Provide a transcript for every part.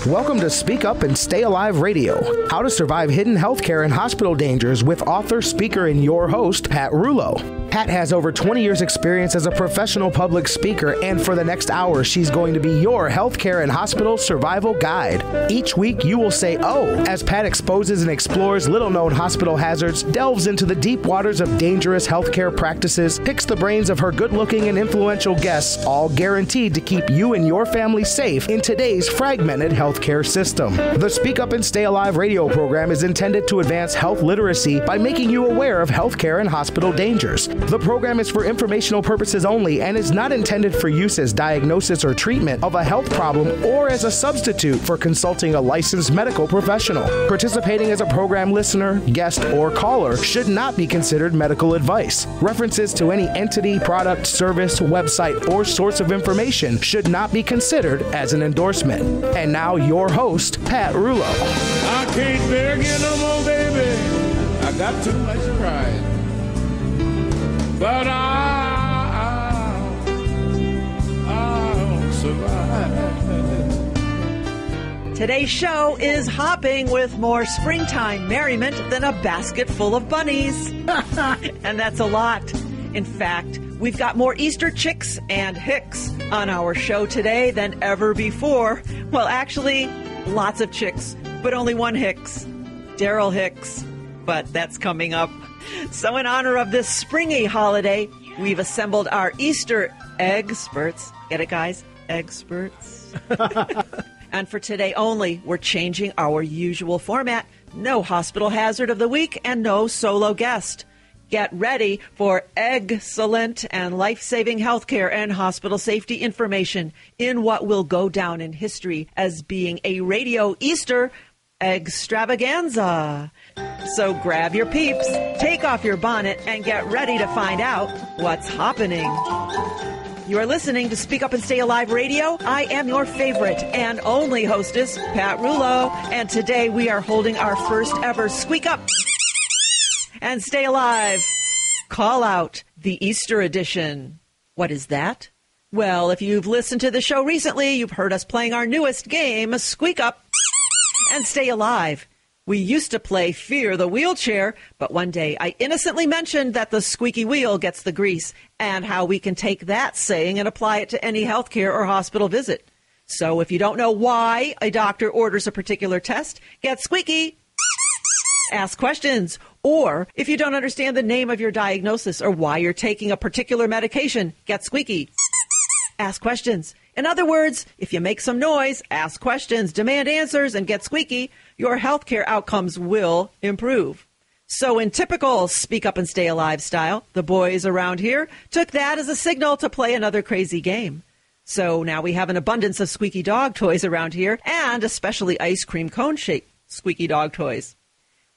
Welcome to Speak Up and Stay Alive Radio, how to survive hidden healthcare and hospital dangers with author, speaker, and your host, Pat Rouleau. Pat has over 20 years experience as a professional public speaker, and for the next hour, she's going to be your healthcare and hospital survival guide. Each week, you will say, oh, as Pat exposes and explores little-known hospital hazards, delves into the deep waters of dangerous healthcare practices, picks the brains of her good-looking and influential guests, all guaranteed to keep you and your family safe in today's fragmented healthcare system. The Speak Up and Stay Alive radio program is intended to advance health literacy by making you aware of healthcare and hospital dangers. The program is for informational purposes only and is not intended for use as diagnosis or treatment of a health problem or as a substitute for consulting a licensed medical professional. Participating as a program listener, guest, or caller should not be considered medical advice. References to any entity, product, service, website, or source of information should not be considered as an endorsement. And now your host, Pat Rouleau. I can't bear you no more, baby. I got too much pride. But I'll survive. Today's show is hopping with more springtime merriment than a basket full of bunnies. And that's a lot. In fact, we've got more Easter chicks and Hicks on our show today than ever before. Well, actually, lots of chicks, but only one Hicks, Darrel Hicks. But that's coming up. So in honor of this springy holiday, we've assembled our Easter Eggsperts. Get it, guys? Eggsperts. And for today only, we're changing our usual format. No hospital hazard of the week and no solo guest. Get ready for excellent and life-saving healthcare and hospital safety information in what will go down in history as being a Radio Easter extravaganza. So grab your peeps, take off your bonnet, and get ready to find out what's happening. You are listening to Speak Up and Stay Alive Radio. I am your favorite and only hostess, Pat Rouleau, and today we are holding our first ever Squeak Up and Stay Alive Callout, the Easter edition. What is that? Well, if you've listened to the show recently, you've heard us playing our newest game, Squeak Up and Stay Alive. We used to play Fear the Wheelchair, but one day I innocently mentioned that the squeaky wheel gets the grease and how we can take that saying and apply it to any healthcare or hospital visit. So if you don't know why a doctor orders a particular test, get squeaky. Ask questions. Or if you don't understand the name of your diagnosis or why you're taking a particular medication, get squeaky. Ask questions. In other words, if you make some noise, ask questions, demand answers, and get squeaky, your healthcare outcomes will improve. So in typical Speak Up and Stay Alive style, the boys around here took that as a signal to play another crazy game. So now we have an abundance of squeaky dog toys around here, and especially ice cream cone-shaped squeaky dog toys.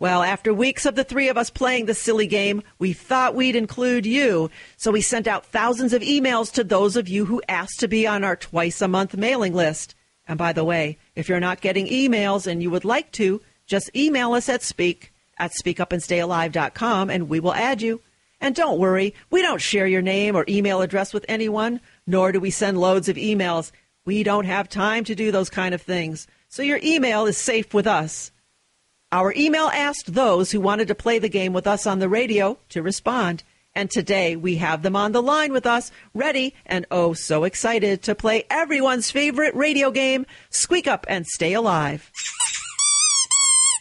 Well, after weeks of the three of us playing this silly game, we thought we'd include you. So we sent out thousands of emails to those of you who asked to be on our twice-a-month mailing list. And by the way, if you're not getting emails and you would like to, just email us at speakupandstayalive.com and we will add you. And don't worry, we don't share your name or email address with anyone, nor do we send loads of emails. We don't have time to do those kind of things. So your email is safe with us. Our email asked those who wanted to play the game with us on the radio to respond. And today we have them on the line with us, ready and oh so excited to play everyone's favorite radio game, Squeak Up and Stay Alive.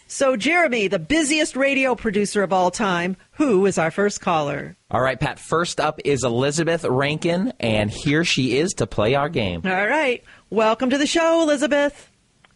So Jeremy, the busiest radio producer of all time, who is our first caller? All right, Pat, first up is Elizabeth Rankin, and here she is to play our game. All right. Welcome to the show, Elizabeth.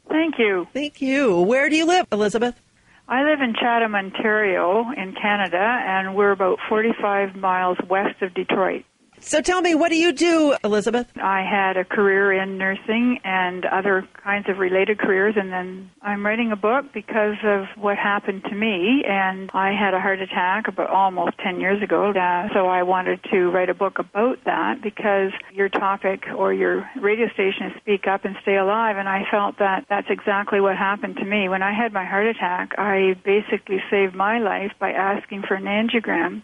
Thank you. Thank you. Where do you live, Elizabeth? I live in Chatham, Ontario, in Canada, and we're about 45 miles west of Detroit. So tell me, what do you do, Elizabeth? I had a career in nursing and other kinds of related careers, and then I'm writing a book because of what happened to me, and I had a heart attack about almost 10 years ago, so I wanted to write a book about that because your topic or your radio station is Speak Up and Stay Alive, and I felt that that's exactly what happened to me. When I had my heart attack, I basically saved my life by asking for an angiogram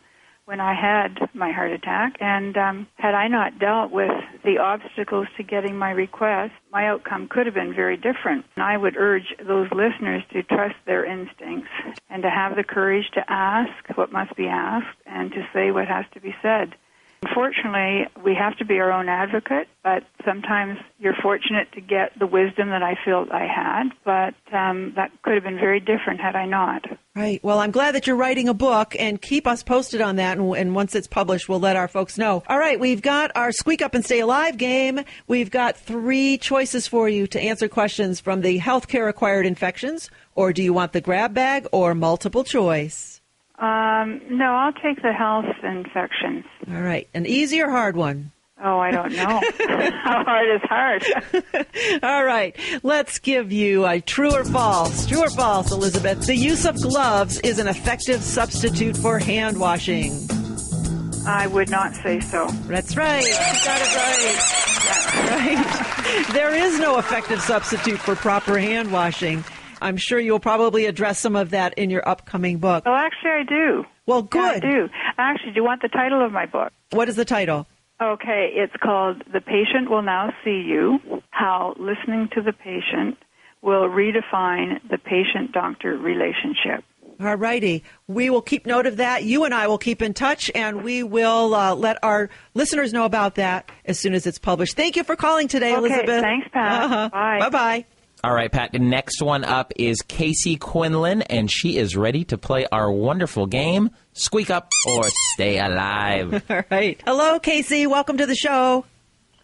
when I had my heart attack. And had I not dealt with the obstacles to getting my request, my outcome could have been very different. And I would urge those listeners to trust their instincts and to have the courage to ask what must be asked and to say what has to be said. Unfortunately, we have to be our own advocate, but sometimes you're fortunate to get the wisdom that I feel I had, but that could have been very different had I not. Right. Well, I'm glad that you're writing a book, and keep us posted on that, and once it's published, we'll let our folks know. All right, we've got our Squeak Up and Stay Alive game. We've got 3 choices for you to answer questions from the healthcare-acquired infections, or do you want the grab bag, or multiple choice? No, I'll take the health infections. All right. An easy or hard one? Oh, I don't know. How hard is hard? All right. Let's give you a true or false. True or false, Elizabeth? The use of gloves is an effective substitute for hand washing. I would not say so. That's right. You got it right. Right. There is no effective substitute for proper hand washing. I'm sure you'll probably address some of that in your upcoming book. Well, actually, I do. Well, good. Yeah, I do. Actually, do you want the title of my book? What is the title? Okay, it's called The Patient Will Now See You, How Listening to the Patient Will Redefine the Patient-Doctor Relationship. All righty. We will keep note of that. You and I will keep in touch, and we will let our listeners know about that as soon as it's published. Thank you for calling today, Elizabeth. Thanks, Pat. Bye. Bye-bye. All right, Pat, the next one up is Casey Quinlan, and she is ready to play our wonderful game, Squeak Up or Stay Alive. All right. Hello, Casey. Welcome to the show.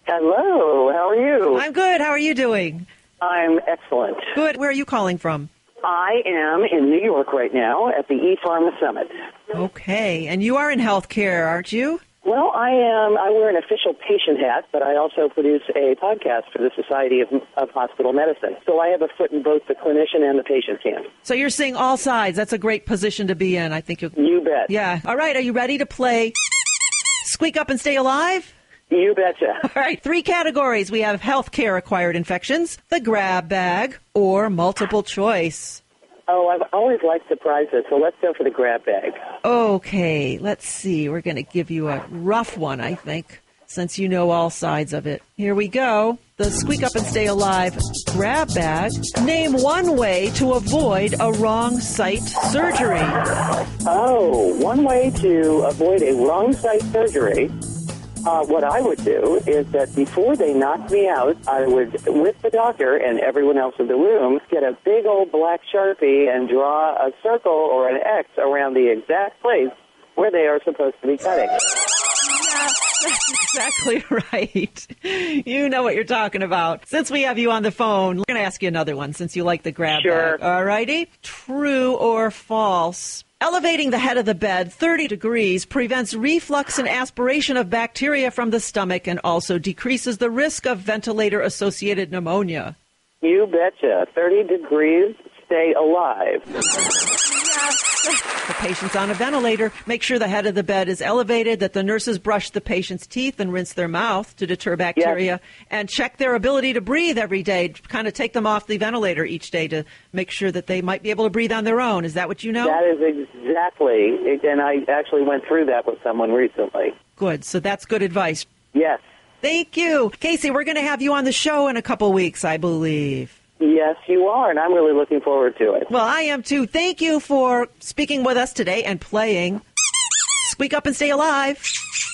Hello. How are you? I'm good. How are you doing? I'm excellent. Good. Where are you calling from? I am in New York right now at the ePharma Summit. Okay. And you are in healthcare, aren't you? Well, I am. I wear an official patient hat, but I also produce a podcast for the Society of Hospital Medicine. So I have a foot in both the clinician and the patient camp. So you're seeing all sides. That's a great position to be in. I think you bet. Yeah. All right. Are you ready to play Squeak Up and Stay Alive? You betcha. All right. 3 categories. We have healthcare-acquired infections, the grab bag, or multiple choice. Oh, I've always liked surprises, so let's go for the grab bag. Okay, let's see. We're going to give you a rough one, I think, since you know all sides of it. Here we go. The Squeak Up and Stay Alive grab bag. Name one way to avoid a wrong site surgery. Oh, one way to avoid a wrong site surgery. What I would do is that before they knocked me out, I would, with the doctor and everyone else in the room, get a big old black Sharpie and draw a circle or an X around the exact place where they are supposed to be cutting. Yeah, that's exactly right. You know what you're talking about. Since we have you on the phone, we're going to ask you another one since you like the grab Sure. bag. All righty. True or false? Elevating the head of the bed 30 degrees prevents reflux and aspiration of bacteria from the stomach and also decreases the risk of ventilator-associated pneumonia. You betcha. 30 degrees, stay alive. The patient's on a ventilator. Make sure the head of the bed is elevated, that the nurses brush the patient's teeth and rinse their mouth to deter bacteria, and check their ability to breathe every day. Kind of take them off the ventilator each day to make sure that they might be able to breathe on their own. Is that what you know? That is exactly, and I actually went through that with someone recently. Good. So that's good advice. Yes. Thank you. Casey, we're going to have you on the show in a couple weeks, I believe. Yes, you are, and I'm really looking forward to it. Well, I am too. Thank you for speaking with us today and playing Squeak Up and Stay Alive.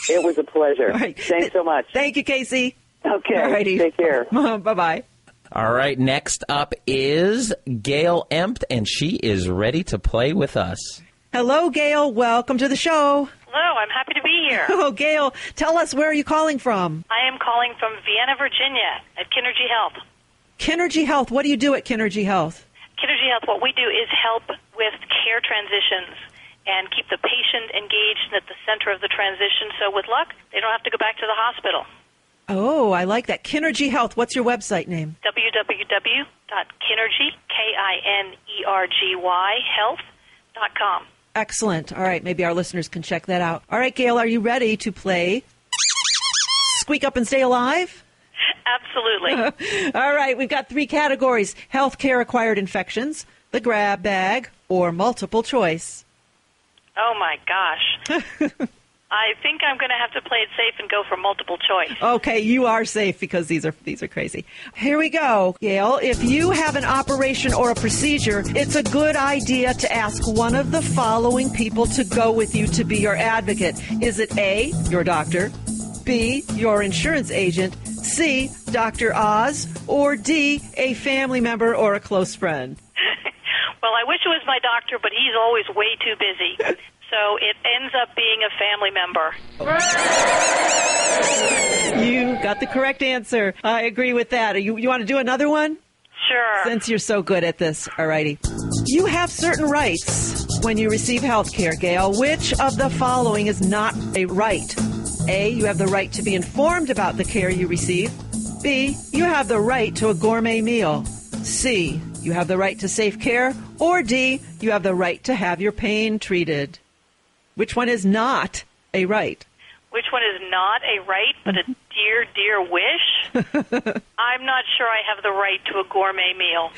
It was a pleasure. All right. Thanks so much. Thank you, Casey. Okay. Alrighty. Take care. Bye-bye. All right, next up is Gail Embt, and she is ready to play with us. Hello, Gail. Welcome to the show. Hello, I'm happy to be here. Oh, Gail, tell us, where are you calling from? I am calling from Vienna, Virginia at Kinergy Health. Kinergy Health. What do you do at Kinergy Health? Kinergy Health, what we do is help with care transitions and keep the patient engaged and at the center of the transition. So with luck, they don't have to go back to the hospital. Oh, I like that. Kinergy Health. What's your website name? www.kinergy, Kinergy, health.com. Excellent. All right, maybe our listeners can check that out. All right, Gail, are you ready to play Squeak Up and Stay Alive? Absolutely. All right, we've got 3 categories: healthcare-acquired infections, the grab bag, or multiple choice. Oh, my gosh. I think I'm going to have to play it safe and go for multiple choice. Okay, you are safe because these are crazy. Here we go, Gail. If you have an operation or a procedure, it's a good idea to ask one of the following people to go with you to be your advocate. Is it A, your doctor, B, your insurance agent, C, Dr. Oz, or D, a family member or a close friend? Well, I wish it was my doctor, but he's always way too busy. So it ends up being a family member. You got the correct answer. I agree with that. You want to do another one? Sure. Since you're so good at this. All righty. You have certain rights when you receive health care, Gail. Which of the following is not a right? A, you have the right to be informed about the care you receive. B, you have the right to a gourmet meal. C, you have the right to safe care. Or D, you have the right to have your pain treated. Which one is not a right? Which one is not a right, but a dear, dear wish? I'm not sure I have the right to a gourmet meal.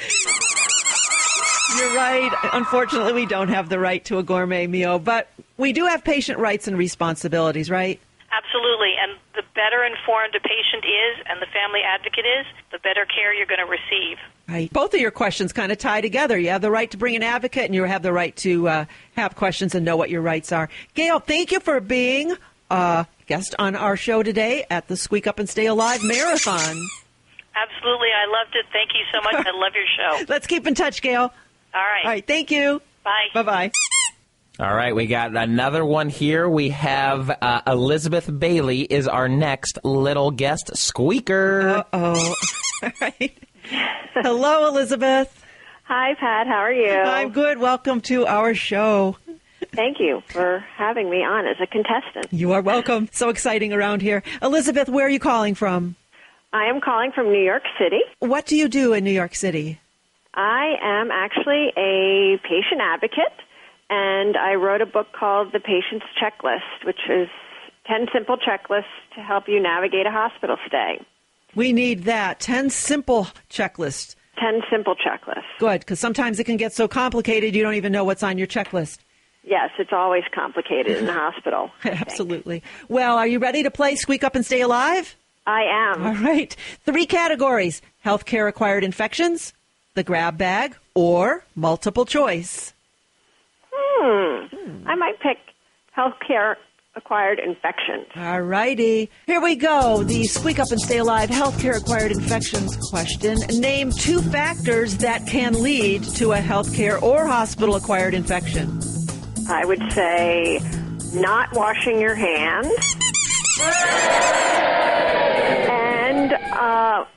You're right. Unfortunately, we don't have the right to a gourmet meal, but we do have patient rights and responsibilities, right? Absolutely. And the better informed a patient is and the family advocate is, the better care you're going to receive. Right. Both of your questions kind of tie together. You have the right to bring an advocate, and you have the right to have questions and know what your rights are. Gail, thank you for being a guest on our show today at the Squeak Up and Stay Alive Marathon. Absolutely. I loved it. Thank you so much. I love your show. Let's keep in touch, Gail. All right. All right. Thank you. Bye. Bye-bye. All right, we got another one here. We have Elizabeth Bailey is our next little guest squeaker. Uh-oh. All right. Hello, Elizabeth. Hi, Pat. How are you? I'm good. Welcome to our show. Thank you for having me on as a contestant. You are welcome. So exciting around here. Elizabeth, where are you calling from? I am calling from New York City. What do you do in New York City? I am actually a patient advocate, and I wrote a book called The Patient's Checklist, which is 10 simple checklists to help you navigate a hospital stay. We need that. 10 simple checklists. 10 simple checklists. Good, because sometimes it can get so complicated you don't even know what's on your checklist. Yes, it's always complicated in the hospital. Absolutely. Well, are you ready to play Squeak Up and Stay Alive? I am. All right. 3 categories: healthcare-acquired infections, the grab bag, or multiple choice. I might pick healthcare-acquired infections. All righty. Here we go. The Squeak Up and Stay Alive healthcare-acquired infections question. Name 2 factors that can lead to a healthcare or hospital-acquired infection. I would say not washing your hands and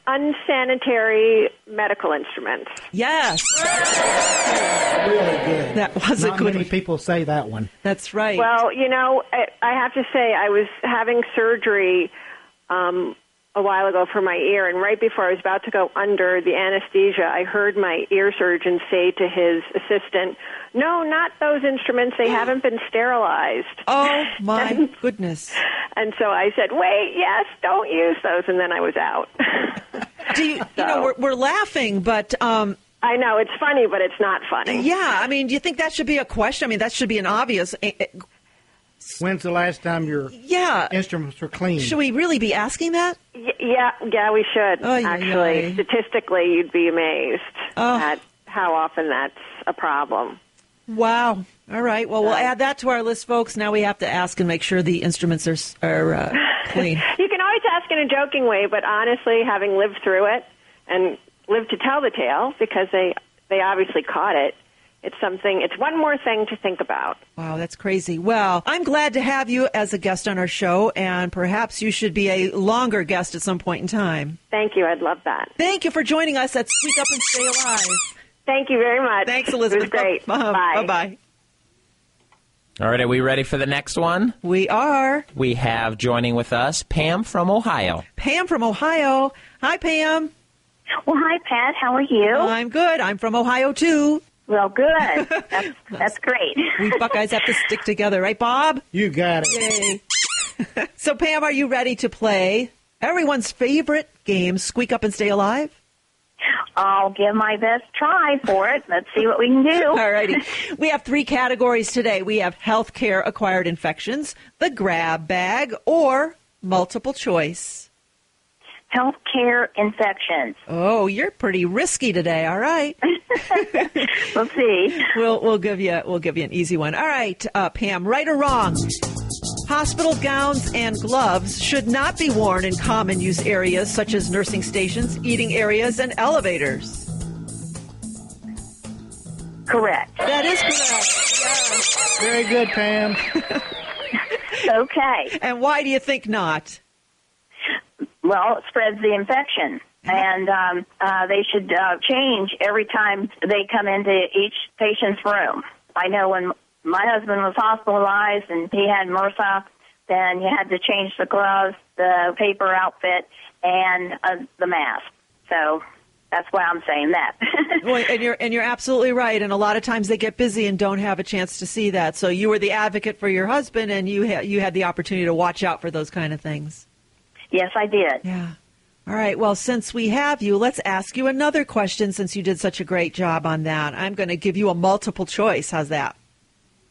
unsanitary medical instruments. Yes. Really good. That was Not a good many people say that one. That's right. Well, you know, I have to say I was having surgery a while ago for my ear, and right before I was about to go under the anesthesia, I heard my ear surgeon say to his assistant, "No, not those instruments. They haven't been sterilized." Oh, my goodness. And so I said, "Wait, yes, don't use those," and then I was out. You know, we're laughing, but... I know, it's funny, but it's not funny. Yeah, I mean, do you think that should be a question? I mean, that should be an obvious... When's the last time your instruments were cleaned? Should we really be asking that? Yeah, we should, actually. Statistically, you'd be amazed at how often that's a problem. Wow. All right. Well, we'll add that to our list, folks. Now we have to ask and make sure the instruments are clean. You can always ask in a joking way, but honestly, having lived through it and lived to tell the tale, because they obviously caught it, it's one more thing to think about. Wow, that's crazy. Well, I'm glad to have you as a guest on our show, and perhaps you should be a longer guest at some point in time. Thank you. I'd love that. Thank you for joining us at Squeak Up and Stay Alive. Thank you very much. Thanks, Elizabeth. It was great. Bye. Bye-bye. All right, are we ready for the next one? We are. We have joining with us Pam from Ohio. Pam from Ohio. Hi, Pam. Well, hi, Pat. How are you? I'm good. I'm from Ohio, too. Well, good. That's great. We Buckeyes have to stick together, right, Bob? You got it. Yay. So, Pam, are you ready to play everyone's favorite game, Squeak Up and Stay Alive? I'll give my best try for it. Let's see what we can do. All righty. We have 3 categories today. We have healthcare acquired infections, the grab bag, or multiple choice. Healthcare infections. Oh, you're pretty risky today. All right. We'll see. We'll give you an easy one. All right, Pam, right or wrong? Hospital gowns and gloves should not be worn in common use areas such as nursing stations, eating areas, and elevators. Correct. That is correct. Yes. Very good, Pam. Okay. And why do you think not? Well, it spreads the infection. And they should change every time they come into each patient's room. I know when my husband was hospitalized and he had MRSA, then you had to change the gloves, the paper outfit, and the mask. So that's why I'm saying that. Well, and you're absolutely right. And a lot of times they get busy and don't have a chance to see that. So you were the advocate for your husband, and you had the opportunity to watch out for those kind of things. Yes, I did. Yeah. All right. Well, since we have you, let's ask you another question since you did such a great job on that. I'm going to give you a multiple choice. How's that?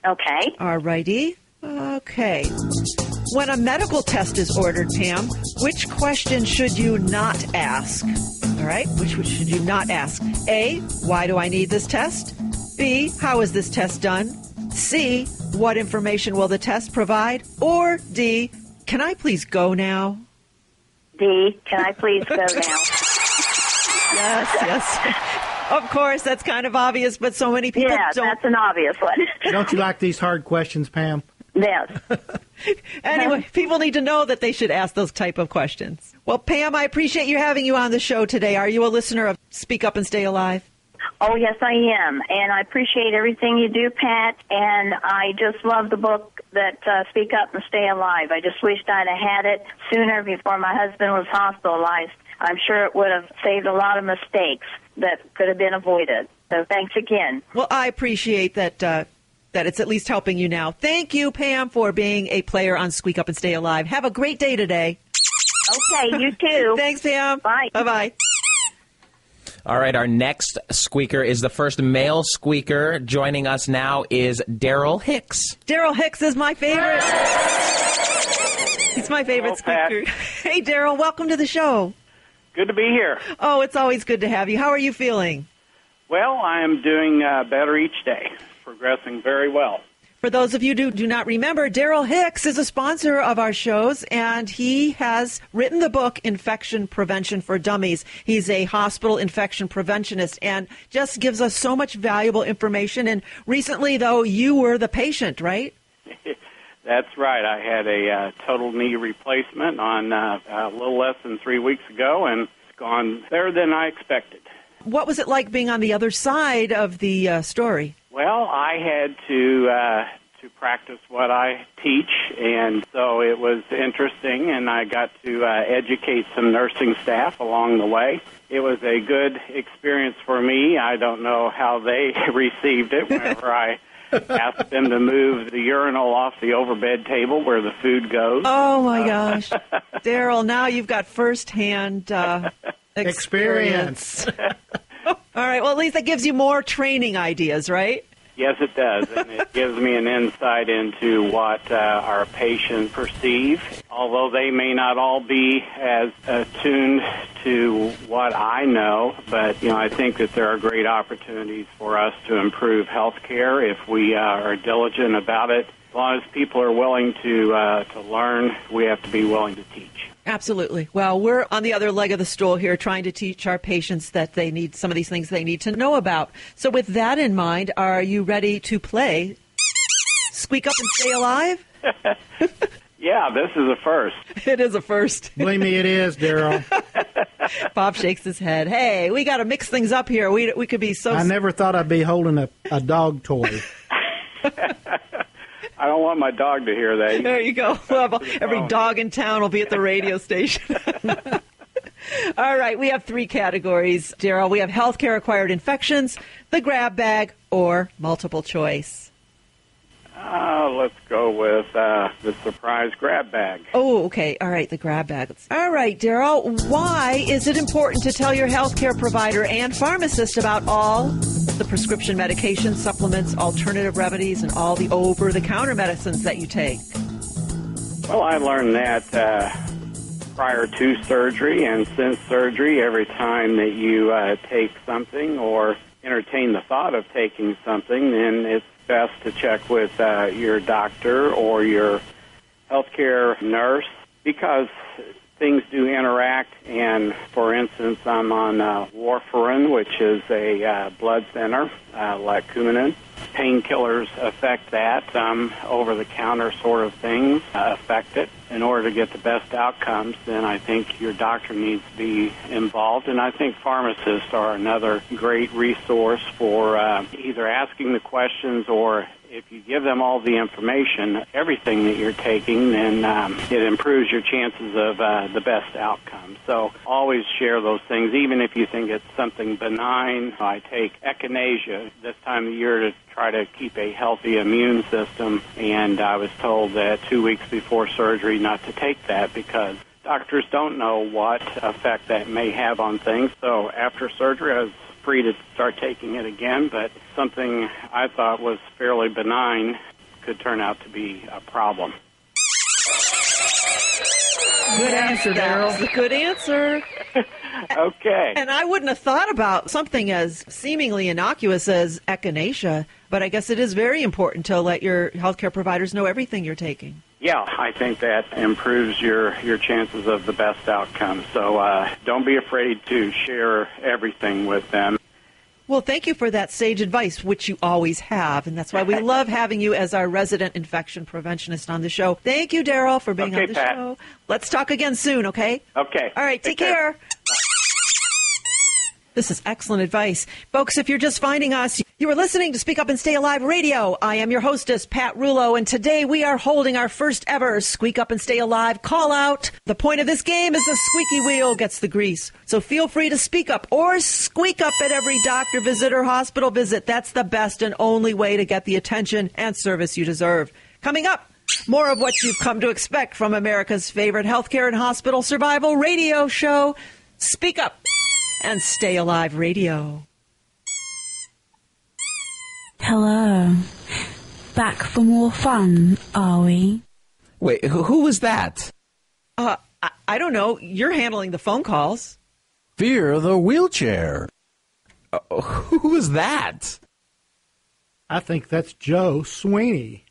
Okay. All righty. Okay. When a medical test is ordered, Pam, which question should you not ask? All right. Which should you not ask? A, why do I need this test? B, how is this test done? C, what information will the test provide? Or D, can I please go now? D, can I please go now? Yes. Of course, that's kind of obvious, but so many people don't. That's an obvious one. Don't you like these hard questions, Pam? Yes. Anyway, people need to know that they should ask those type of questions. Well, Pam, I appreciate having you on the show today. Are you a listener of Speak Up and Stay Alive? Oh, yes, I am. And I appreciate everything you do, Pat. And I just love the book that Speak Up and Stay Alive. I just wished I'd have had it sooner before my husband was hospitalized. I'm sure it would have saved a lot of mistakes that could have been avoided. So thanks again. Well, I appreciate that that it's at least helping you now. Thank you, Pam, for being a player on Squeak Up and Stay Alive. Have a great day today. Okay, you too. Thanks, Pam. Bye. Bye-bye. All right, our next squeaker is the first male squeaker. Joining us now is Darrel Hicks. Darrel Hicks is my favorite. He's my favorite squeaker. Hey, Darrel, welcome to the show. Good to be here. Oh, it's always good to have you. How are you feeling? Well, I am doing better each day, progressing very well. For those of you who do not remember, Darrel Hicks is a sponsor of our shows, and he has written the book Infection Prevention for Dummies. He's a hospital infection preventionist and just gives us so much valuable information. And recently, though, you were the patient, right? That's right. I had a total knee replacement on a little less than 3 weeks ago, and it's gone better than I expected. What was it like being on the other side of the story? Well, I had to practice what I teach, and so it was interesting, and I got to educate some nursing staff along the way. It was a good experience for me. I don't know how they received it whenever I asked them to move the urinal off the overbed table where the food goes. Oh, my gosh. Darrel, now you've got firsthand experience. All right. Well, at least that gives you more training ideas, right? Yes, it does. And it gives me an insight into what our patients perceive. Although they may not all be as attuned to what I know, but I think that there are great opportunities for us to improve health care if we are diligent about it. As long as people are willing to learn, we have to be willing to teach. Absolutely. Well, we're on the other leg of the stool here trying to teach our patients that they need some of these things they need to know about. So with that in mind, are you ready to play Squeak Up and Stay Alive? Yeah, this is a first. It is a first. Believe me, it is, Darrel. Bob shakes his head. Hey, we got to mix things up here. We could be so... I never thought I'd be holding a dog toy. I don't want my dog to hear that. There you go. Well, every dog in town will be at the radio station. All right, we have 3 categories, Darrel. We have healthcare-acquired infections, the grab bag, or multiple choice. Let's go with the surprise grab bag. Oh, okay. All right, the grab bag. All right, Darrel, why is it important to tell your healthcare provider and pharmacist about all the prescription medications, supplements, alternative remedies, and all the over-the-counter medicines that you take? Well, I learned that prior to surgery and since surgery. Every time that you take something or entertain the thought of taking something, then it's best to check with your doctor or your healthcare nurse, because things do interact. And, for instance, I'm on warfarin, which is a blood thinner, like Coumadin. Painkillers affect that. Some over-the-counter sort of things affect it. In order to get the best outcomes, then I think your doctor needs to be involved. And I think pharmacists are another great resource for either asking the questions, or if you give them all the information, everything that you're taking, then it improves your chances of the best outcome. So always share those things, even if you think it's something benign. I take echinacea this time of year to try to keep a healthy immune system, and I was told that 2 weeks before surgery not to take that because doctors don't know what effect that may have on things. So after surgery, I was free to start taking it again, but something I thought was fairly benign could turn out to be a problem. Good answer, Darrel. Good answer. Okay. And I wouldn't have thought about something as seemingly innocuous as echinacea, but I guess it is very important to let your healthcare providers know everything you're taking. Yeah, I think that improves your chances of the best outcome. So don't be afraid to share everything with them. Well, thank you for that sage advice, which you always have, and that's why we love having you as our resident infection preventionist on the show. Thank you, Darrel, for being on the show. Let's talk again soon, okay? Okay. All right, take care. This is excellent advice. Folks, if you're just finding us, you are listening to Speak Up and Stay Alive Radio. I am your hostess, Pat Rulo, and today we are holding our first ever Squeak Up and Stay Alive call out. The point of this game is the squeaky wheel gets the grease. So feel free to speak up or squeak up at every doctor visit or hospital visit. That's the best and only way to get the attention and service you deserve. Coming up, more of what you've come to expect from America's favorite healthcare and hospital survival radio show, Speak Up and Stay Alive Radio. Hello. Back for more fun, are we? Wait, who was that? I don't know. You're handling the phone calls. Fear the wheelchair. Who was that? I think that's Joe Sweeny.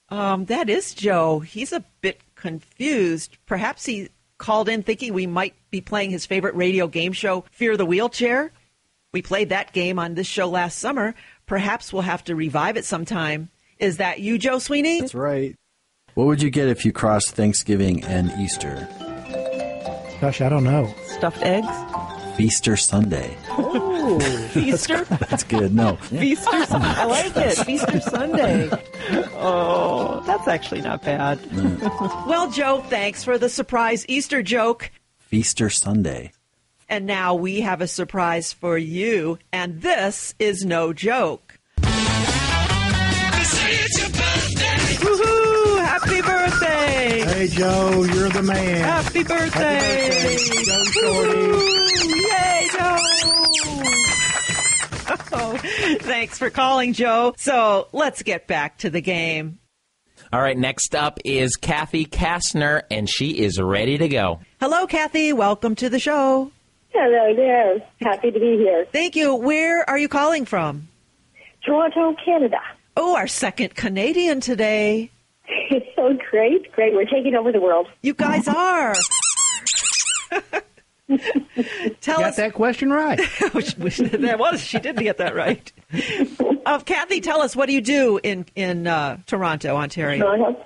That is Joe. He's a bit confused. Perhaps he called in thinking we might be playing his favorite radio game show, Fear the Wheelchair. We played that game on this show last summer. Perhaps we'll have to revive it sometime. Is that you, Joe Sweeny? That's right. What would you get if you crossed Thanksgiving and Easter? Gosh, I don't know. Stuffed eggs? Feaster Sunday. Oh, Feaster? That's good. No. Feaster Sunday. I like it. Feaster Sunday. Oh, that's actually not bad. Well, Joe, thanks for the surprise Easter joke. Feaster Sunday. And now we have a surprise for you, and this is no joke. Woohoo! Happy birthday! Hey, Joe, you're the man. Happy birthday! Happy birthday, Joe Shorty. Yay, Joe! Oh, thanks for calling, Joe. So let's get back to the game. All right, next up is Kathy Kastner, and she is ready to go. Hello, Kathy. Welcome to the show. Hello there. Happy to be here. Thank you. Where are you calling from? Toronto, Canada. Oh, our second Canadian today. It's so great. Great. We're taking over the world. You guys are. Tell Got us that question right. She did get that right. Kathy, tell us, what do you do in Toronto, Ontario? Toronto.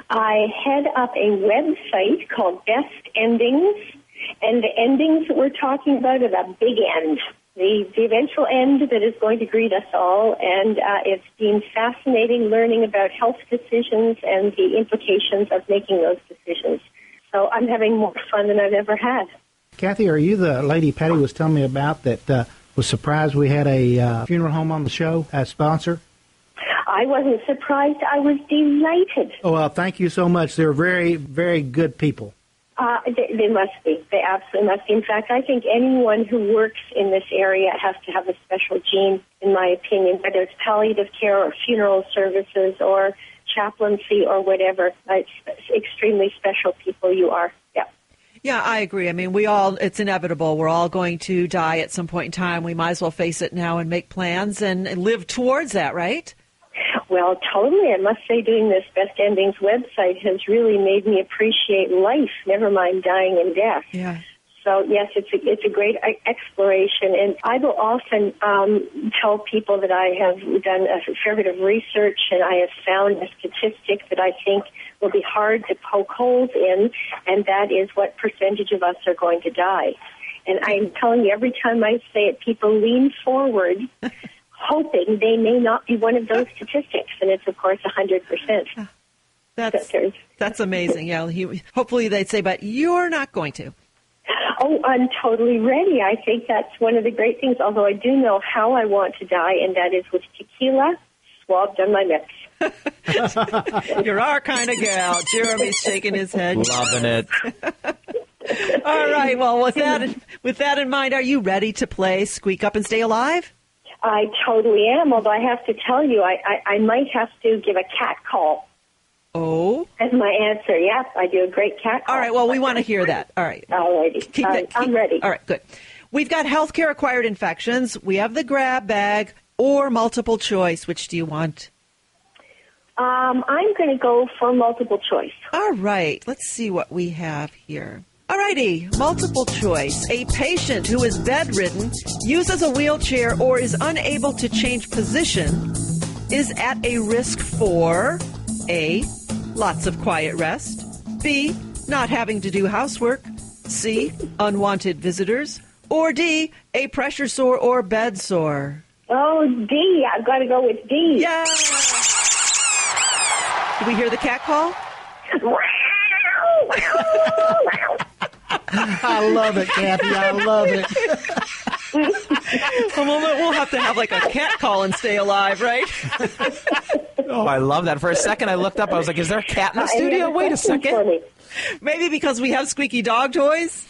I head up a website called Best Endings, and the endings that we're talking about are the big end, the eventual end that is going to greet us all, and it's been fascinating learning about health decisions and the implications of making those decisions. So I'm having more fun than I've ever had. Kathy, are you the lady Patty was telling me about that was surprised we had a funeral home on the show as sponsor? I wasn't surprised. I was delighted. Oh, well, thank you so much. They're very, very good people. They must be. They absolutely must be. In fact, I think anyone who works in this area has to have a special gene, in my opinion, whether it's palliative care or funeral services or chaplaincy or whatever. It's extremely special people you are. Yeah. Yeah, I agree. I mean, it's inevitable. We're all going to die at some point in time. We might as well face it now and make plans and live towards that, right? Well, totally. I must say doing this Best Endings website has really made me appreciate life, never mind dying and death. Yeah. So, yes, it's a great exploration. And I will often tell people that I have done a fair bit of research, and I have found a statistic that I think will be hard to poke holes in, and that is what percentage of us are going to die. And I'm telling you, every time I say it, people lean forward hoping they may not be one of those statistics, and it's, of course, 100%. That's amazing. Yeah, hopefully they'd say, but you're not going to. Oh, I'm totally ready. I think that's one of the great things, although I do know how I want to die, and that is with tequila swabbed on my lips. You're our kind of gal. Jeremy's shaking his head. Loving it. All right. Well, with that in mind, are you ready to play Squeak Up and Stay Alive? I totally am, although I have to tell you, I might have to give a cat call. Oh? As my answer, yes, I do a great cat call. All right, well, we want to hear that. All right. All righty. I'm ready. All right, good. We've got healthcare-acquired infections. We have the grab bag or multiple choice. Which do you want? I'm going to go for multiple choice. All right, let's see what we have here. All righty, multiple choice. A patient who is bedridden, uses a wheelchair, or is unable to change position is at a risk for A, lots of quiet rest, B, not having to do housework, C, unwanted visitors, or D, a pressure sore or bed sore. Oh, D. I've got to go with D. Yeah. Did we hear the cat call? I love it, Kathy. I love it. We'll have to have like a cat call and stay alive, right? Oh, I love that. For a second, I looked up. I was like, is there a cat in the studio? Wait a second. Maybe because we have squeaky dog toys?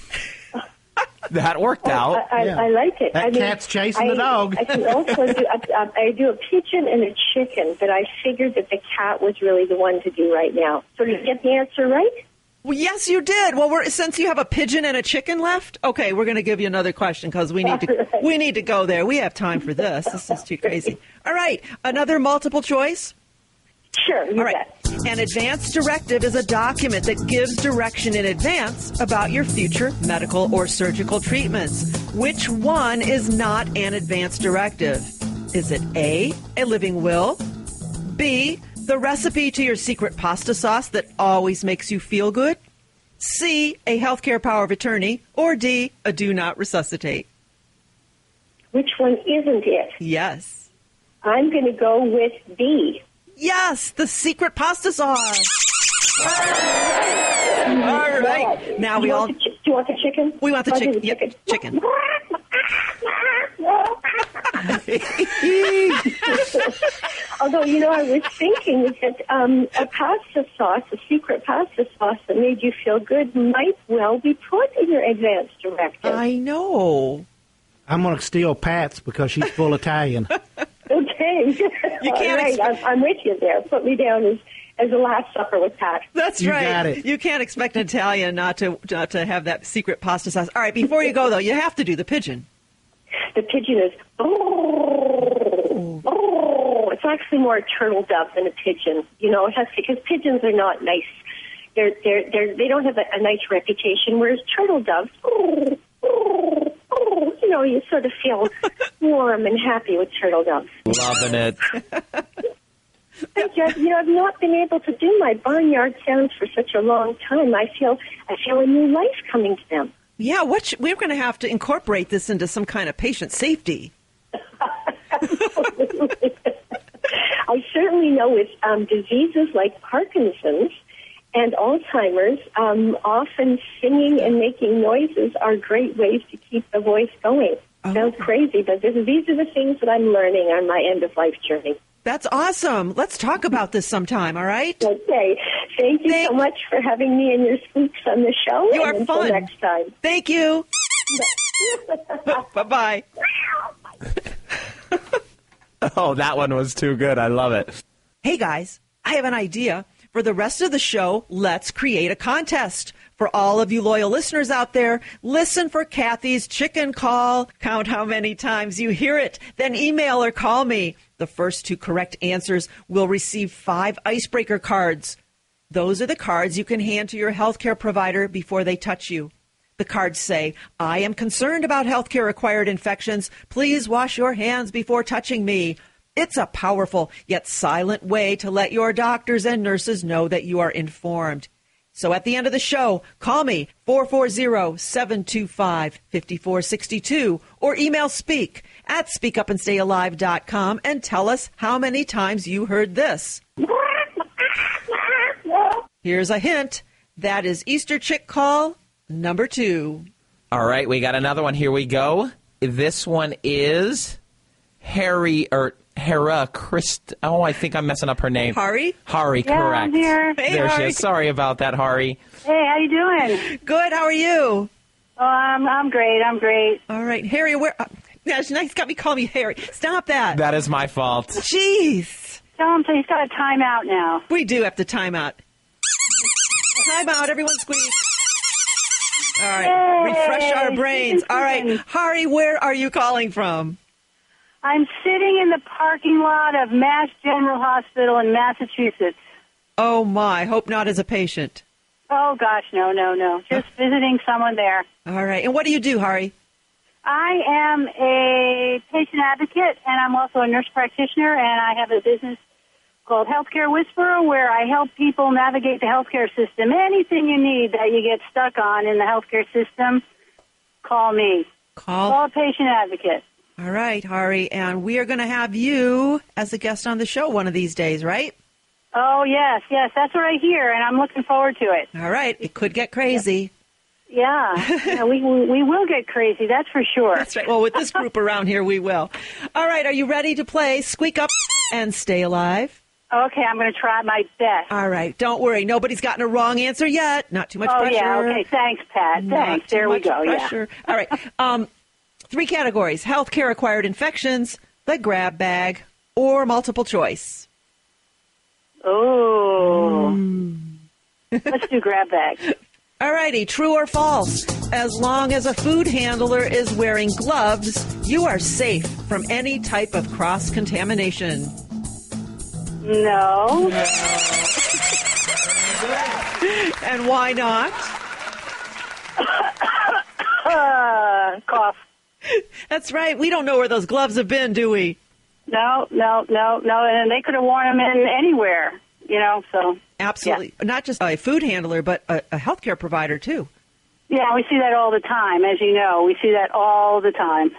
That worked out. I like it. That cat's chasing the dog. I can also do I do a pigeon and a chicken, but I figured that the cat was really the one to do right now. So did you get the answer right? Well, yes, you did. Well, since you have a pigeon and a chicken left, okay, we're going to give you another question because we need to go there. We have time for this. This is too crazy. All right, another multiple choice. Sure. All right. An advance directive is a document that gives direction in advance about your future medical or surgical treatments. Which one is not an advance directive? Is it A, a living will, B, the recipe to your secret pasta sauce that always makes you feel good, C, a healthcare power of attorney, or D, a do not resuscitate? Which one isn't it? Yes. I'm going to go with B. Yes, the secret pasta sauce. All right. Now we all... Do you want the chicken? We want the chicken. Yep, chicken. Although, I was thinking that a pasta sauce, a secret pasta sauce that made you feel good might well be put in your advance directive. I know. I'm going to steal Pat's because she's full Italian. Okay. You can't. Right. I'm with you there. Put me down as the Last Supper with Pat. That's you right. Got it. You can't expect an Italian not to have that secret pasta sauce. All right. Before you go though, you have to do the pigeon. The pigeon is it's actually more a turtle dove than a pigeon. It has to, because pigeons are not nice. They don't have a nice reputation. Whereas turtle doves, you sort of feel warm and happy with turtle doves. Loving it. I've not been able to do my barnyard sounds for such a long time. I feel a new life coming to them. Yeah, we're going to have to incorporate this into some kind of patient safety. I certainly know with diseases like Parkinson's and Alzheimer's, often singing and making noises are great ways to keep the voice going. Sounds crazy, but these are the things that I'm learning on my end-of-life journey. That's awesome. Let's talk about this sometime, all right? Okay. Thank you so much for having me and your squeaks on the show. You are until fun. Next time. Thank you. Bye-bye. Oh, that one was too good. I love it. Hey, guys, I have an idea. For the rest of the show, let's create a contest. For all of you loyal listeners out there, listen for Kathy's chicken call. Count how many times you hear it. Then email or call me. The first 2 correct answers will receive 5 icebreaker cards. Those are the cards you can hand to your healthcare provider before they touch you. The cards say, I am concerned about healthcare-acquired infections. Please wash your hands before touching me. It's a powerful yet silent way to let your doctors and nurses know that you are informed. So at the end of the show, call me 440-725-5462 or email Speak at speakupandstayalive.com and tell us how many times you heard this. Here's a hint. That is Easter chick call number 2. All right, we got another one. Here we go. This one is Hera Christ. Oh, I think I'm messing up her name. Hari? Hari, Yeah, correct. I'm here. Hey, there Hari. she is. Sorry about that, Hari. Hey, how you doing? Good. How are you? Oh, I'm great. I'm great. All right. Harry, where... yeah, she's got me calling me Harry. Stop that. That is my fault. Jeez. Tell him he's got a timeout now. We do have to time out. Time out. Everyone squeeze. All right. Yay. Refresh our brains. All right. Hari, where are you calling from? I'm sitting in the parking lot of Mass General Hospital in Massachusetts. Oh, my. Hope not as a patient. Oh, gosh, no. Just visiting someone there. All right. And what do you do, Hari? I am a patient advocate, and I'm also a nurse practitioner, and I have a business called Healthcare Whisperer, where I help people navigate the healthcare system. Anything you need that you get stuck on in the healthcare system, call me. Call a patient advocate. All right, Hari. And we are going to have you as a guest on the show one of these days, right? Oh, yes, that's what I hear, and I'm looking forward to it. All right. It could get crazy. Yeah, we will get crazy, that's for sure. That's right. Well, with this group around here, we will. All right. Are you ready to play Squeak Up and Stay Alive? Okay, I'm going to try my best. All right. Don't worry. Nobody's gotten a wrong answer yet. Not too much pressure. Oh, yeah. Okay. Thanks, Pat. Thanks. There we go. Pressure. Yeah. All right. 3 categories: healthcare-acquired infections, the grab bag, or multiple choice. Oh. Let's do grab bag. All righty. True or false? As long as a food handler is wearing gloves, you are safe from any type of cross-contamination. No. And why not? Cough. That's right. We don't know where those gloves have been, do we? No. And they could have worn them in anywhere, so. Absolutely. Yeah. Not just a food handler, but a healthcare provider, too. Yeah, we see that all the time, as you know. We see that all the time.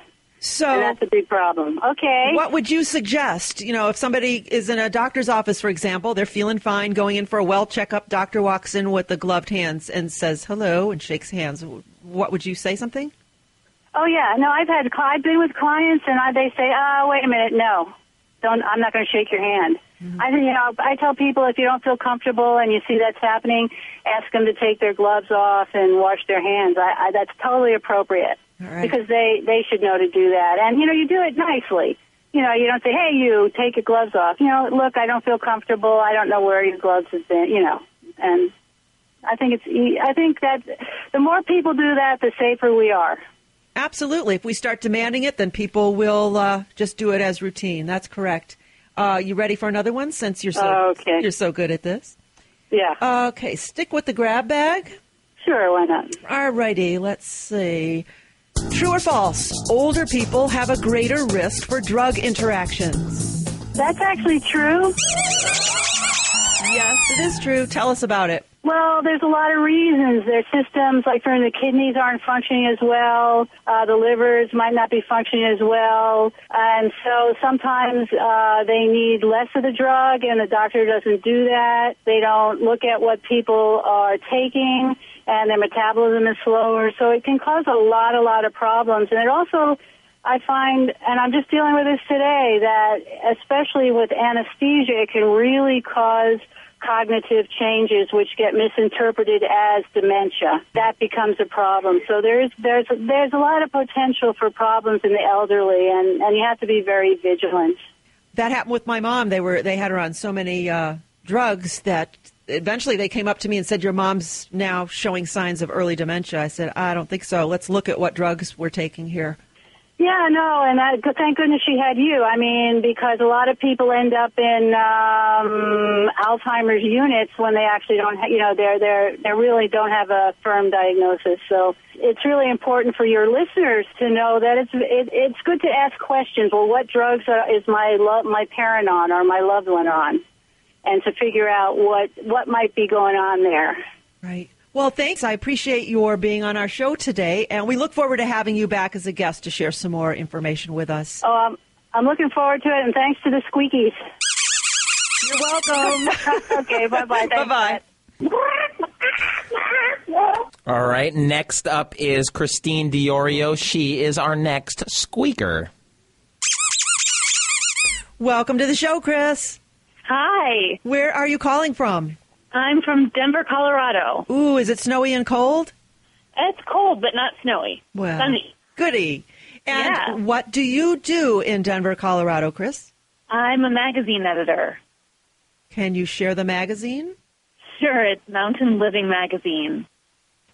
So and that's a big problem. Okay. What would you suggest? If somebody is in a doctor's office, for example, they're feeling fine, going in for a well checkup, doctor walks in with the gloved hands and says hello and shakes hands. What would you say, something? Oh, yeah. No, I've been with clients and they say, wait a minute, no. I'm not going to shake your hand. Mm-hmm. I tell people if you don't feel comfortable and you see that's happening, ask them to take their gloves off and wash their hands. That's totally appropriate. Right. Because they should know to do that. And, you do it nicely. You don't say, hey, you, take your gloves off. Look, I don't feel comfortable. I don't know where your gloves have been, And I think that the more people do that, the safer we are. Absolutely. If we start demanding it, then people will just do it as routine. That's correct. You ready for another one since you're so good at this? Yeah. Okay. Stick with the grab bag. Sure, why not? All righty. Let's see. True or false? Older people have a greater risk for drug interactions. That's actually true. Yes, it is true. Tell us about it. Well, there's a lot of reasons. Their systems, like the kidneys aren't functioning as well. The livers might not be functioning as well. And so sometimes they need less of the drug, and the doctor doesn't do that. They don't look at what people are taking, and their metabolism is slower. So it can cause a lot of problems. And it also I find, and I'm just dealing with this today, that especially with anesthesia, it can really cause cognitive changes which get misinterpreted as dementia. That becomes a problem. So there's a lot of potential for problems in the elderly, and you have to be very vigilant. That happened with my mom. They had her on so many drugs that eventually they came up to me and said, your mom's now showing signs of early dementia. I said, I don't think so. Let's look at what drugs we're taking here. Yeah, no, and thank goodness she had you. I mean, because a lot of people end up in Alzheimer's units when they actually don't, they really don't have a firm diagnosis. So it's really important for your listeners to know that it's good to ask questions. Well, what drugs is my parent on or my loved one on, and to figure out what might be going on there. Right. Well, thanks. I appreciate your being on our show today, and we look forward to having you back as a guest to share some more information with us. Oh, I'm looking forward to it, and thanks to the Squeakies. You're welcome. Okay, bye-bye. Bye-bye. All right, next up is Christine DeOrio. She is our next squeaker. Welcome to the show, Chris. Hi. Where are you calling from? I'm from Denver, Colorado. Ooh, is it snowy and cold? It's cold, but not snowy. Well, sunny. Goody. And what do you do in Denver, Colorado, Chris? I'm a magazine editor. Can you share the magazine? Sure, it's Mountain Living Magazine.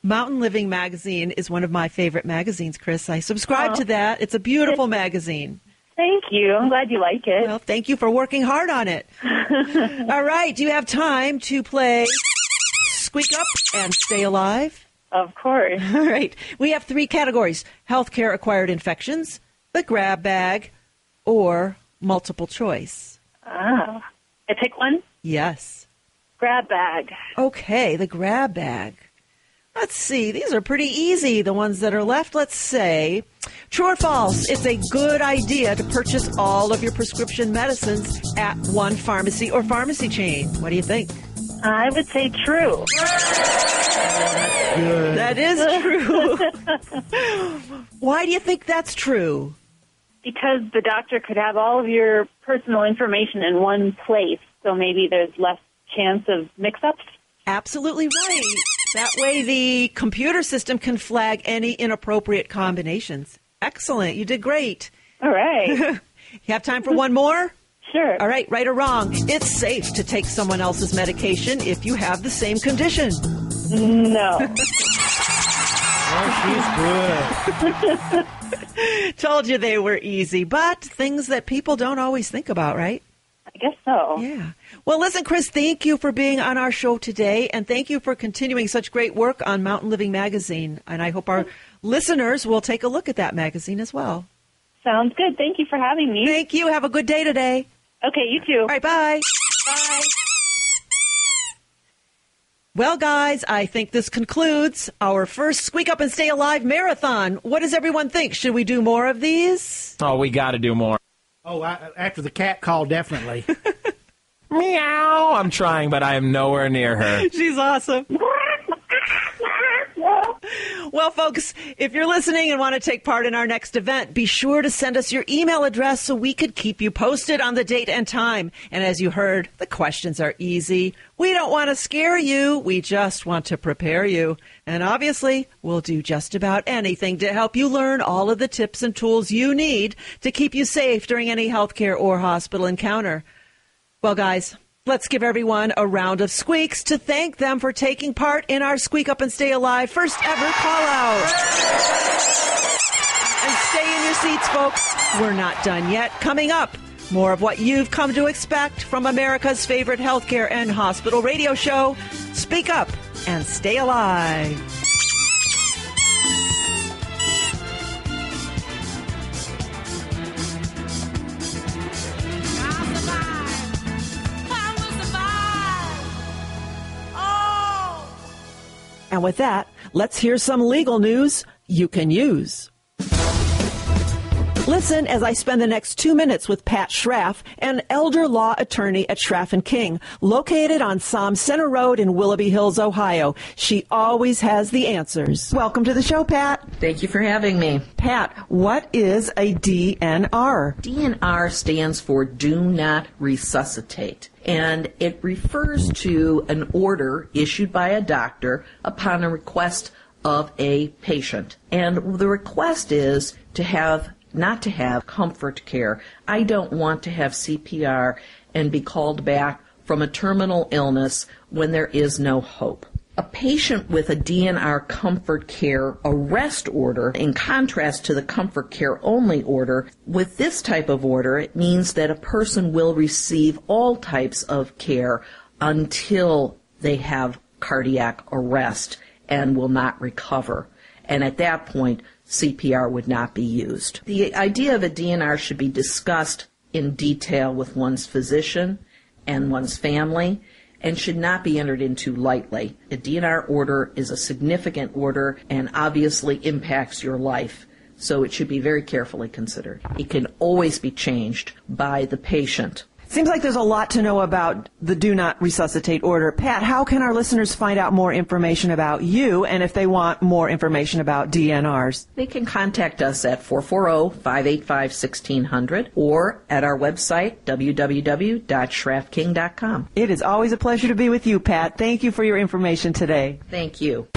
Mountain Living Magazine is one of my favorite magazines, Chris. I subscribe to that. It's a beautiful magazine. Thank you. I'm glad you like it. Well, thank you for working hard on it. All right. Do you have time to play Squeak Up and Stay Alive? Of course. All right. We have 3 categories: healthcare acquired infections, the grab bag, or multiple choice. I pick one? Yes. Grab bag. Okay, the grab bag. Let's see. These are pretty easy, the ones that are left. Let's say, true or false, it's a good idea to purchase all of your prescription medicines at one pharmacy or pharmacy chain. What do you think? I would say true. Good. That is true. Why do you think that's true? Because the doctor could have all of your personal information in one place, so maybe there's less chance of mix-ups. Absolutely right. That way the computer system can flag any inappropriate combinations. Excellent. You did great. All right. You have time for one more? Sure. All right, right or wrong, it's safe to take someone else's medication if you have the same condition. No. Oh, she's good. Told you they were easy, but things that people don't always think about, right? I guess so. Yeah. Well, listen, Chris, thank you for being on our show today, and thank you for continuing such great work on Mountain Living Magazine. And I hope our listeners will take a look at that magazine as well. Sounds good. Thank you for having me. Thank you. Have a good day today. Okay, you too. All right, bye. Bye. Well, guys, I think this concludes our first Squeak Up and Stay Alive marathon. What does everyone think? Should we do more of these? Oh, we got to do more. Oh, after the cat call, definitely. Meow. I'm trying, but I am nowhere near her. She's awesome. Well, folks, if you're listening and want to take part in our next event, be sure to send us your email address so we could keep you posted on the date and time. And as you heard, the questions are easy. We don't want to scare you. We just want to prepare you. And obviously, we'll do just about anything to help you learn all of the tips and tools you need to keep you safe during any healthcare or hospital encounter. Well, guys, let's give everyone a round of squeaks to thank them for taking part in our Squeak Up and Stay Alive first ever call out. And stay in your seats, folks. We're not done yet. Coming up, more of what you've come to expect from America's favorite healthcare and hospital radio show, Speak Up and Stay Alive. And with that, let's hear some legal news you can use. Listen as I spend the next 2 minutes with Pat Schraff, an elder law attorney at Schraff & King, located on Somme Center Road in Willoughby Hills, Ohio. She always has the answers. Welcome to the show, Pat. Thank you for having me. Pat, what is a DNR? DNR stands for Do Not Resuscitate, and it refers to an order issued by a doctor upon a request of a patient. And the request is to have not to have comfort care. I don't want to have CPR and be called back from a terminal illness when there is no hope. A patient with a DNR comfort care arrest order, in contrast to the comfort care only order, with this type of order, it means that a person will receive all types of care until they have cardiac arrest and will not recover. And at that point, CPR would not be used. The idea of a DNR should be discussed in detail with one's physician and one's family and should not be entered into lightly. A DNR order is a significant order and obviously impacts your life, so it should be very carefully considered. It can always be changed by the patient. Seems like there's a lot to know about the Do Not Resuscitate order. Pat, how can our listeners find out more information about you and if they want more information about DNRs? They can contact us at 440-585-1600 or at our website, www.schraffking.com. It is always a pleasure to be with you, Pat. Thank you for your information today. Thank you.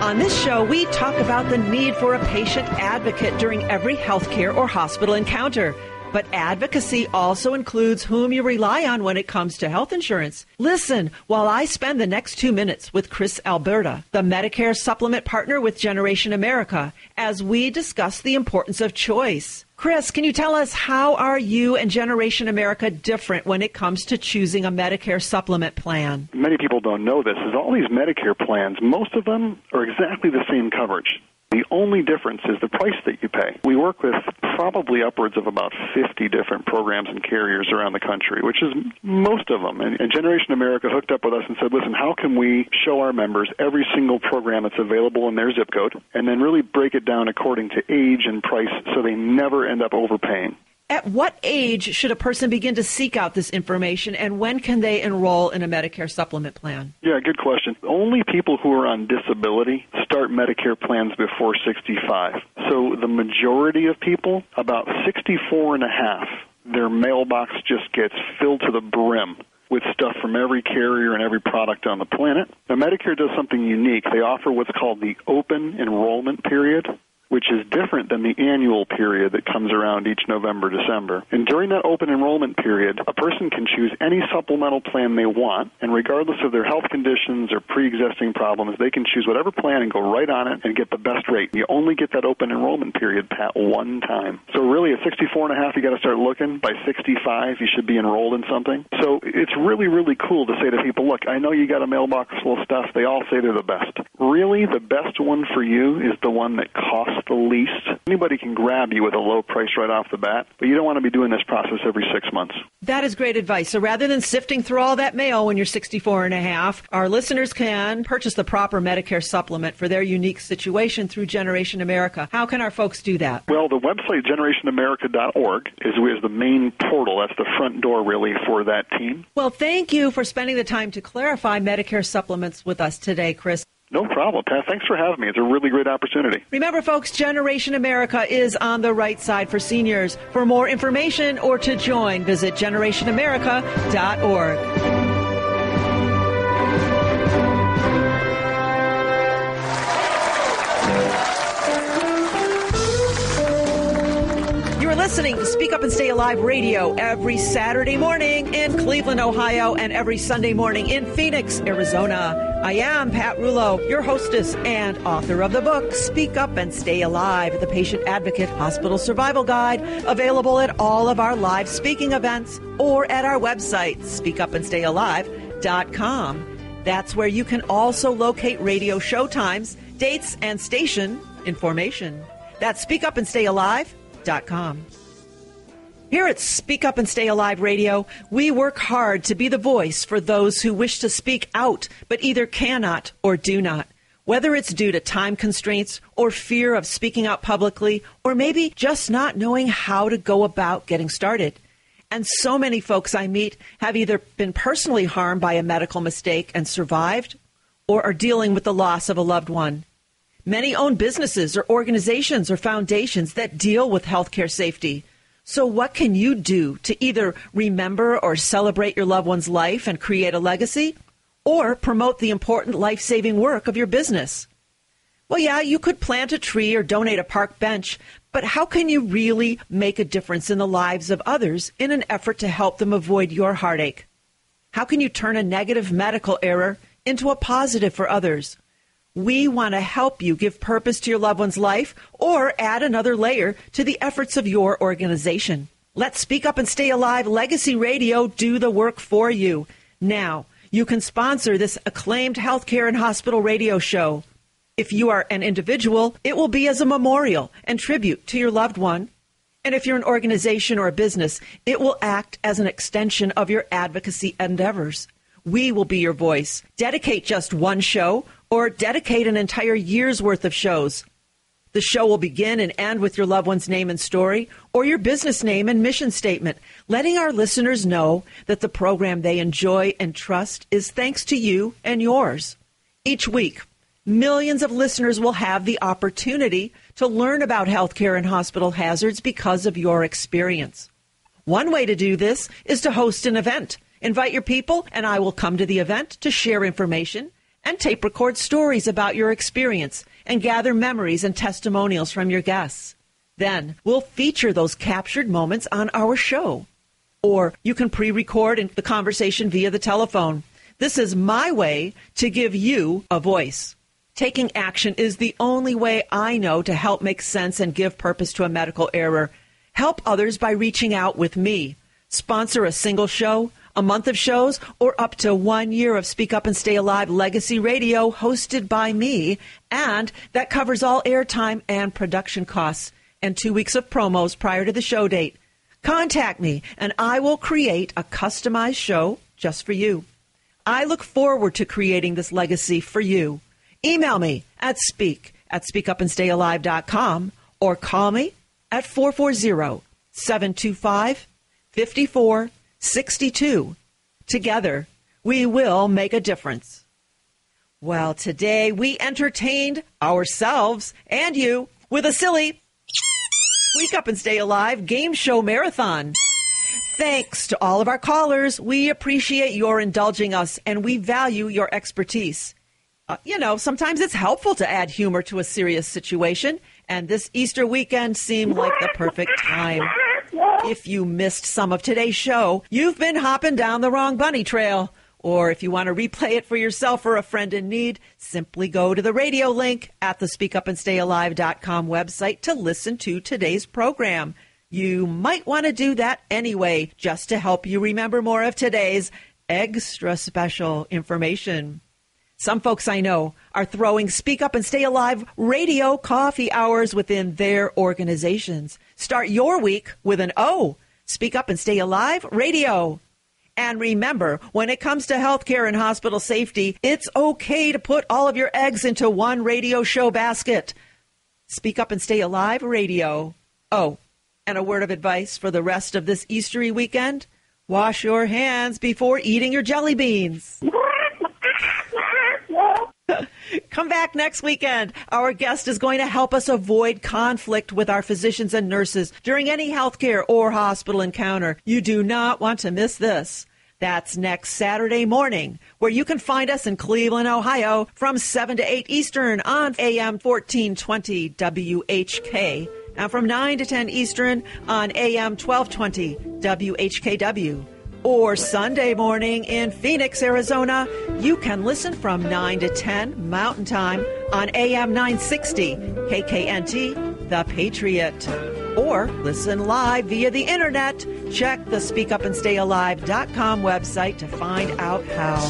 On this show, we talk about the need for a patient advocate during every healthcare or hospital encounter. But advocacy also includes whom you rely on when it comes to health insurance. Listen while I spend the next 2 minutes with Chris Alberta, the Medicare supplement partner with Generation America, as we discuss the importance of choice. Chris, can you tell us how are you and Generation America different when it comes to choosing a Medicare supplement plan? Many people don't know this, is all these Medicare plans, most of them are exactly the same coverage. The only difference is the price that you pay. We work with probably upwards of about 50 different programs and carriers around the country, which is most of them. And Generation America hooked up with us and said, listen, how can we show our members every single program that's available in their zip code and then really break it down according to age and price so they never end up overpaying? At what age should a person begin to seek out this information, and when can they enroll in a Medicare supplement plan? Yeah, good question. Only people who are on disability start Medicare plans before 65. So the majority of people, about 64 and a half, their mailbox just gets filled to the brim with stuff from every carrier and every product on the planet. Now, Medicare does something unique. They offer what's called the open enrollment period, which is different than the annual period that comes around each November, December. And during that open enrollment period, a person can choose any supplemental plan they want, and regardless of their health conditions or pre-existing problems, they can choose whatever plan and go right on it and get the best rate. You only get that open enrollment period, Pat, one time. So really, at 64 and a half, you got to start looking. By 65, you should be enrolled in something. So it's really, really cool to say to people, look, I know you got a mailbox full of stuff. They all say they're the best. Really, the best one for you is the one that costs the least. Anybody can grab you with a low price right off the bat, but you don't want to be doing this process every 6 months. That is great advice. So rather than sifting through all that mail when you're 64 and a half, our listeners can purchase the proper Medicare supplement for their unique situation through Generation America. How can our folks do that? Well, the website, generationamerica.org, is the main portal. That's the front door, really, for that team. Well, thank you for spending the time to clarify Medicare supplements with us today, Chris. No problem, Pat. Thanks for having me. It's a really great opportunity. Remember, folks, Generation America is on the right side for seniors. For more information or to join, visit generationamerica.org. You're listening to Speak Up and Stay Alive Radio every Saturday morning in Cleveland, Ohio, and every Sunday morning in Phoenix, Arizona. I am Pat Rouleau, your hostess and author of the book, Speak Up and Stay Alive, the Patient Advocate Hospital Survival Guide, available at all of our live speaking events or at our website, speakupandstayalive.com. That's where you can also locate radio show times, dates, and station information. That's speakupandstayalive.com. Here at Speak Up and Stay Alive Radio, we work hard to be the voice for those who wish to speak out, but either cannot or do not. Whether it's due to time constraints or fear of speaking out publicly, or maybe just not knowing how to go about getting started. And so many folks I meet have either been personally harmed by a medical mistake and survived, or are dealing with the loss of a loved one. Many own businesses or organizations or foundations that deal with healthcare safety. So what can you do to either remember or celebrate your loved one's life and create a legacy, or promote the important life-saving work of your business? Well, yeah, you could plant a tree or donate a park bench, but how can you really make a difference in the lives of others in an effort to help them avoid your heartache? How can you turn a negative medical error into a positive for others? We want to help you give purpose to your loved one's life or add another layer to the efforts of your organization. Let Speak Up and Stay Alive Legacy Radio do the work for you. Now, you can sponsor this acclaimed healthcare and hospital radio show. If you are an individual, it will be as a memorial and tribute to your loved one. And if you're an organization or a business, it will act as an extension of your advocacy endeavors. We will be your voice. Dedicate just one show or dedicate an entire year's worth of shows. The show will begin and end with your loved one's name and story or your business name and mission statement, letting our listeners know that the program they enjoy and trust is thanks to you and yours. Each week, millions of listeners will have the opportunity to learn about healthcare and hospital hazards because of your experience. One way to do this is to host an event. Invite your people, and I will come to the event to share information and tape record stories about your experience and gather memories and testimonials from your guests. Then we'll feature those captured moments on our show. Or you can pre-record the conversation via the telephone. This is my way to give you a voice. Taking action is the only way I know to help make sense and give purpose to a medical error. Help others by reaching out with me. Sponsor a single show, a month of shows, or up to 1 year of Speak Up and Stay Alive Legacy Radio hosted by me, and that covers all airtime and production costs and 2 weeks of promos prior to the show date. Contact me, and I will create a customized show just for you. I look forward to creating this legacy for you. Email me at speakupandstayalive.com or call me at 440-725-5462. Together, we will make a difference. Well, today we entertained ourselves and you with a silly Squeak Up and Stay Alive game show marathon. Thanks to all of our callers. We appreciate your indulging us, and we value your expertise. Sometimes it's helpful to add humor to a serious situation, and this Easter weekend seemed like the perfect time. If you missed some of today's show, you've been hopping down the wrong bunny trail. Or if you want to replay it for yourself or a friend in need, simply go to the radio link at the speakupandstayalive.com website to listen to today's program. You might want to do that anyway, just to help you remember more of today's extra special information. Some folks I know are throwing Speak Up and Stay Alive radio coffee hours within their organizations. Start your week with an O. Speak Up and Stay Alive Radio. And remember, when it comes to healthcare and hospital safety, it's okay to put all of your eggs into one radio show basket. Speak Up and Stay Alive Radio. Oh, and a word of advice for the rest of this Eastery weekend. Wash your hands before eating your jelly beans. Come back next weekend. Our guest is going to help us avoid conflict with our physicians and nurses during any healthcare or hospital encounter. You do not want to miss this. That's next Saturday morning, where you can find us in Cleveland, Ohio, from 7 to 8 Eastern on AM 1420 WHK, and from 9 to 10 Eastern on AM 1220 WHKW. Or Sunday morning in Phoenix, Arizona, you can listen from 9 to 10 Mountain Time on AM 960 KKNT, The Patriot. Or listen live via the internet. Check the speakupandstayalive.com website to find out how.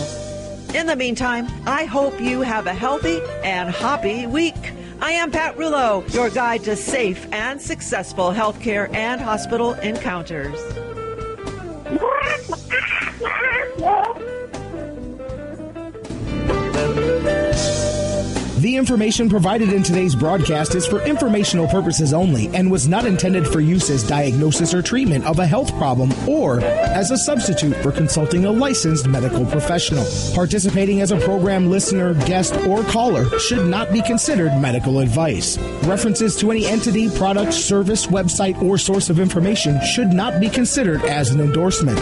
In the meantime, I hope you have a healthy and happy week. I am Pat Rouleau, your guide to safe and successful healthcare and hospital encounters. The information provided in today's broadcast is for informational purposes only and was not intended for use as diagnosis or treatment of a health problem or as a substitute for consulting a licensed medical professional. Participating as a program listener, guest, or caller should not be considered medical advice. References to any entity, product, service, website, or source of information should not be considered as an endorsement.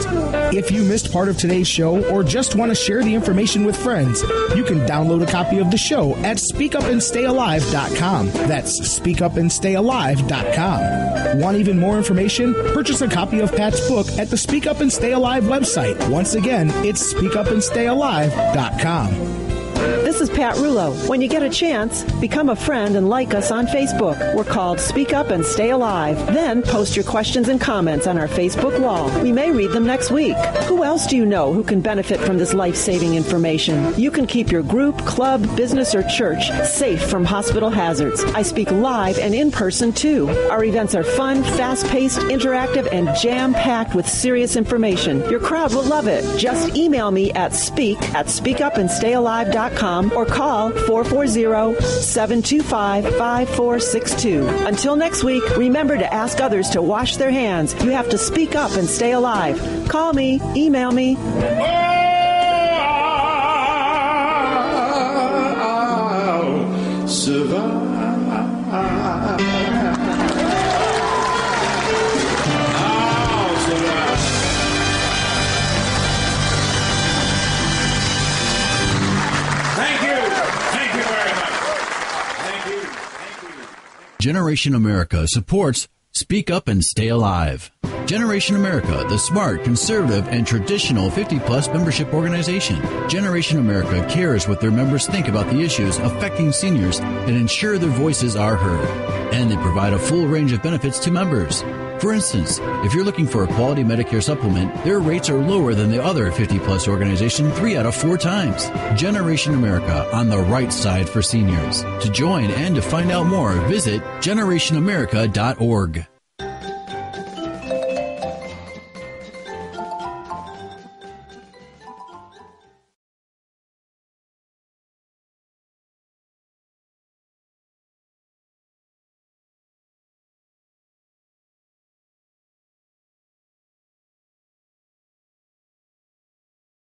If you missed part of today's show or just want to share the information with friends, you can download a copy of the show at speakupandstayalive.com. That's speakupandstayalive.com. Want even more information? Purchase a copy of Pat's book at the Speak Up and Stay Alive website. Once again, it's speakupandstayalive.com. This is Pat Rulo. When you get a chance, become a friend and like us on Facebook. We're called Speak Up and Stay Alive. Then post your questions and comments on our Facebook wall. We may read them next week. Who else do you know who can benefit from this life-saving information? You can keep your group, club, business, or church safe from hospital hazards. I speak live and in person, too. Our events are fun, fast-paced, interactive, and jam-packed with serious information. Your crowd will love it. Just email me at speakupandstayalive.com or call 440-725-5462. Until next week, remember to ask others to wash their hands. You have to speak up and stay alive. Call me, email me. Generation America supports Speak Up and Stay Alive. Generation America, the smart, conservative, and traditional 50-plus membership organization. Generation America cares what their members think about the issues affecting seniors and ensure their voices are heard. And they provide a full range of benefits to members. For instance, if you're looking for a quality Medicare supplement, their rates are lower than the other 50-plus organization 3 out of 4 times. Generation America, on the right side for seniors. To join and to find out more, visit generationamerica.org.